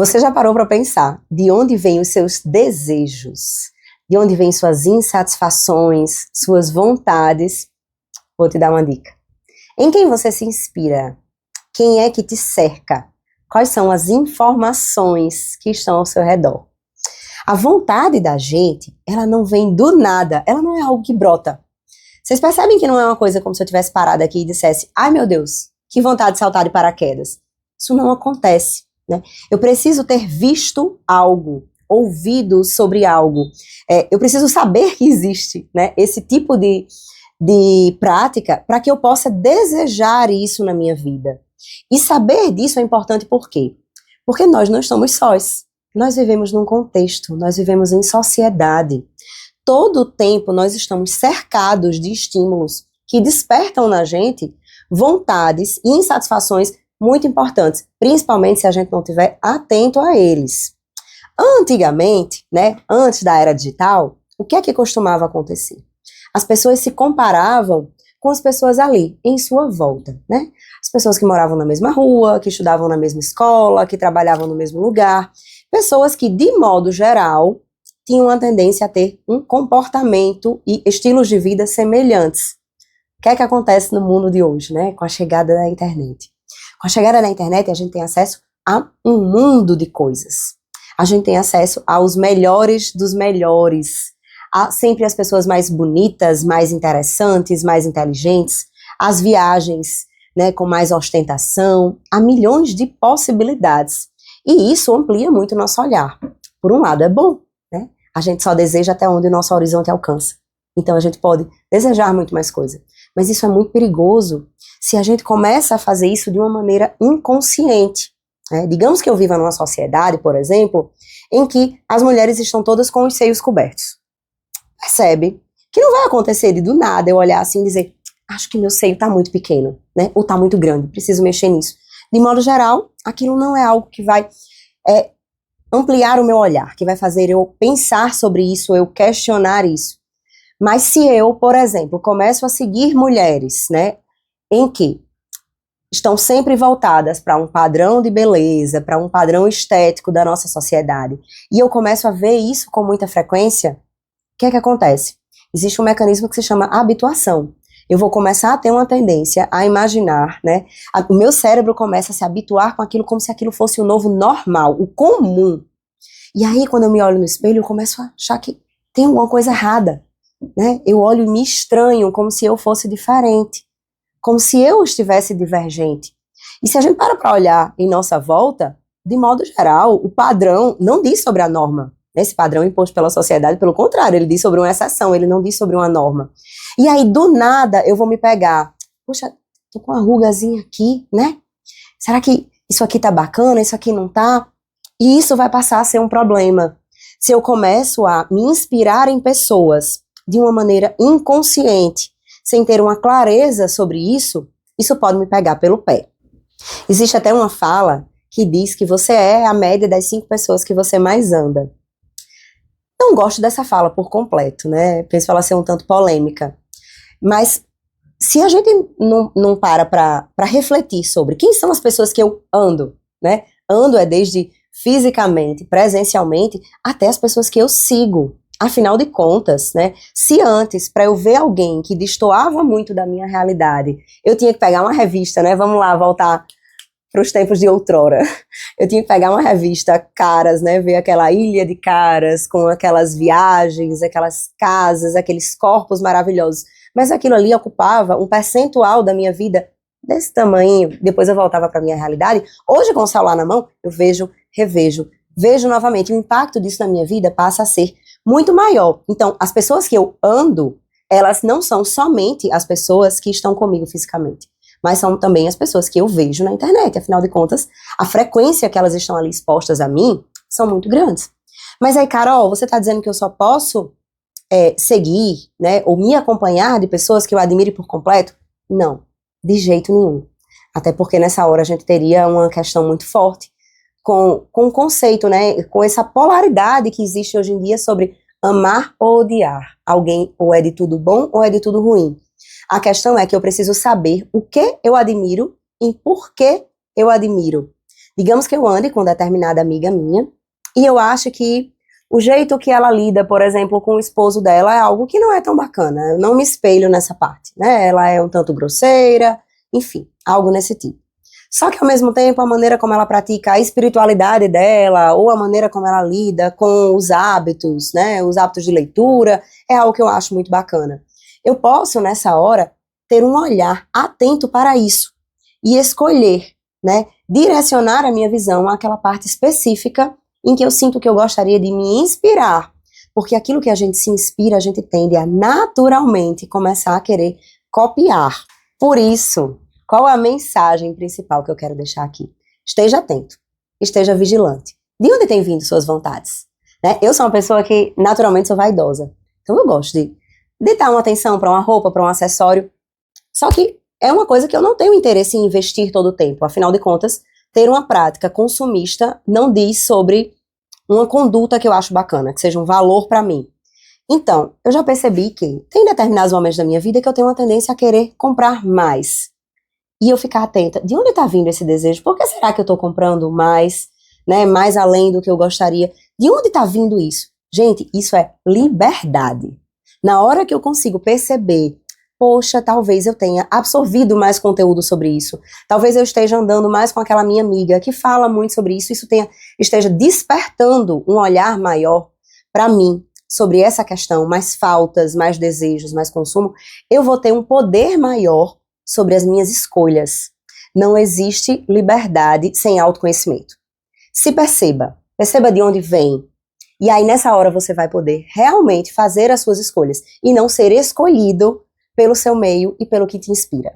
Você já parou para pensar de onde vêm os seus desejos? De onde vêm suas insatisfações, suas vontades? Vou te dar uma dica. Em quem você se inspira? Quem é que te cerca? Quais são as informações que estão ao seu redor? A vontade da gente, ela não vem do nada, ela não é algo que brota. Vocês percebem que não é uma coisa como se eu tivesse parado aqui e dissesse, ai meu Deus, que vontade de saltar de paraquedas. Isso não acontece, né? Eu preciso ter visto algo, ouvido sobre algo. Eu preciso saber que existe, né, esse tipo de prática para que eu possa desejar isso na minha vida. E saber disso é importante por quê? Porque nós não estamos sós. Nós vivemos num contexto, nós vivemos em sociedade. Todo o tempo nós estamos cercados de estímulos que despertam na gente vontades e insatisfações muito importantes, principalmente se a gente não estiver atento a eles. Antigamente, né, antes da era digital, o que é que costumava acontecer? As pessoas se comparavam com as pessoas ali, em sua volta, né? As pessoas que moravam na mesma rua, que estudavam na mesma escola, que trabalhavam no mesmo lugar, pessoas que, de modo geral, tinham a tendência a ter um comportamento e estilos de vida semelhantes. O que é que acontece no mundo de hoje, né? Com a chegada da internet. Com a chegada da internet, a gente tem acesso a um mundo de coisas. A gente tem acesso aos melhores dos melhores, a sempre as pessoas mais bonitas, mais interessantes, mais inteligentes, as viagens, né, com mais ostentação, há milhões de possibilidades. E isso amplia muito o nosso olhar. Por um lado é bom, né? A gente só deseja até onde o nosso horizonte alcança. Então a gente pode desejar muito mais coisa. Mas isso é muito perigoso se a gente começa a fazer isso de uma maneira inconsciente. Né? Digamos que eu viva numa sociedade, por exemplo, em que as mulheres estão todas com os seios cobertos. Percebe que não vai acontecer de do nada eu olhar assim e dizer, acho que meu seio está muito pequeno, né? Ou está muito grande, preciso mexer nisso. De modo geral, aquilo não é algo que vai ampliar o meu olhar, que vai fazer eu pensar sobre isso, eu questionar isso. Mas se eu, por exemplo, começo a seguir mulheres, né, em que estão sempre voltadas para um padrão de beleza, para um padrão estético da nossa sociedade, e eu começo a ver isso com muita frequência, o que é que acontece? Existe um mecanismo que se chama habituação. Eu vou começar a ter uma tendência a imaginar, né? O meu cérebro começa a se habituar com aquilo como se aquilo fosse o novo normal, o comum. E aí, quando eu me olho no espelho, eu começo a achar que tem alguma coisa errada, né? Eu olho e me estranho como se eu fosse diferente, como se eu estivesse divergente. E se a gente para olhar em nossa volta, de modo geral, o padrão não diz sobre a norma. Esse padrão imposto pela sociedade, pelo contrário, ele diz sobre uma exceção, ele não diz sobre uma norma. E aí, do nada, eu vou me pegar, poxa, tô com uma rugazinha aqui, né? Será que isso aqui tá bacana, isso aqui não tá? E isso vai passar a ser um problema. Se eu começo a me inspirar em pessoas de uma maneira inconsciente, sem ter uma clareza sobre isso, isso pode me pegar pelo pé. Existe até uma fala que diz que você é a média das 5 pessoas que você mais anda. Não gosto dessa fala por completo, né? Penso ela ser um tanto polêmica. Mas se a gente não para refletir sobre quem são as pessoas que eu ando, né? Ando é desde fisicamente, presencialmente, até as pessoas que eu sigo. Afinal de contas, né? Se antes, para eu ver alguém que destoava muito da minha realidade, eu tinha que pegar uma revista, né? Vamos lá, voltar para os tempos de outrora. Eu tinha que pegar uma revista Caras, né, ver aquela ilha de Caras, com aquelas viagens, aquelas casas, aqueles corpos maravilhosos. Mas aquilo ali ocupava um percentual da minha vida desse tamanho. Depois eu voltava para a minha realidade. Hoje, com o celular na mão, eu vejo, revejo, vejo novamente. O impacto disso na minha vida passa a ser muito maior. Então, as pessoas que eu ando, elas não são somente as pessoas que estão comigo fisicamente, mas são também as pessoas que eu vejo na internet. Afinal de contas, a frequência que elas estão ali expostas a mim são muito grandes. Mas aí, Carol, você está dizendo que eu só posso seguir, né, ou me acompanhar de pessoas que eu admire por completo? Não, de jeito nenhum. Até porque nessa hora a gente teria uma questão muito forte com o conceito, né, com essa polaridade que existe hoje em dia sobre amar ou odiar. Alguém ou é de tudo bom ou é de tudo ruim. A questão é que eu preciso saber o que eu admiro e por que eu admiro. Digamos que eu ande com determinada amiga minha, e eu acho que o jeito que ela lida, por exemplo, com o esposo dela é algo que não é tão bacana. Eu não me espelho nessa parte, né? Ela é um tanto grosseira, enfim, algo nesse tipo. Só que, ao mesmo tempo, a maneira como ela pratica a espiritualidade dela, ou a maneira como ela lida com os hábitos, né? Os hábitos de leitura, é algo que eu acho muito bacana. Eu posso, nessa hora, ter um olhar atento para isso e escolher, né? Direcionar a minha visão àquela parte específica em que eu sinto que eu gostaria de me inspirar, porque aquilo que a gente se inspira, a gente tende a naturalmente começar a querer copiar. Por isso, qual é a mensagem principal que eu quero deixar aqui? Esteja atento, esteja vigilante. De onde tem vindo suas vontades? Né? Eu sou uma pessoa que naturalmente sou vaidosa, então eu gosto de dar uma atenção para uma roupa, para um acessório, só que é uma coisa que eu não tenho interesse em investir todo o tempo, afinal de contas, ter uma prática consumista não diz sobre uma conduta que eu acho bacana, que seja um valor para mim. Então, eu já percebi que tem determinados momentos da minha vida que eu tenho uma tendência a querer comprar mais. E eu ficar atenta, de onde está vindo esse desejo? Por que será que eu estou comprando mais, né, mais além do que eu gostaria? De onde está vindo isso? Gente, isso é liberdade. Na hora que eu consigo perceber, poxa, talvez eu tenha absorvido mais conteúdo sobre isso. Talvez eu esteja andando mais com aquela minha amiga que fala muito sobre isso, esteja despertando um olhar maior para mim sobre essa questão, mais faltas, mais desejos, mais consumo, eu vou ter um poder maior sobre as minhas escolhas. Não existe liberdade sem autoconhecimento. Se perceba de onde vem, e aí nessa hora você vai poder realmente fazer as suas escolhas e não ser escolhido pelo seu meio e pelo que te inspira.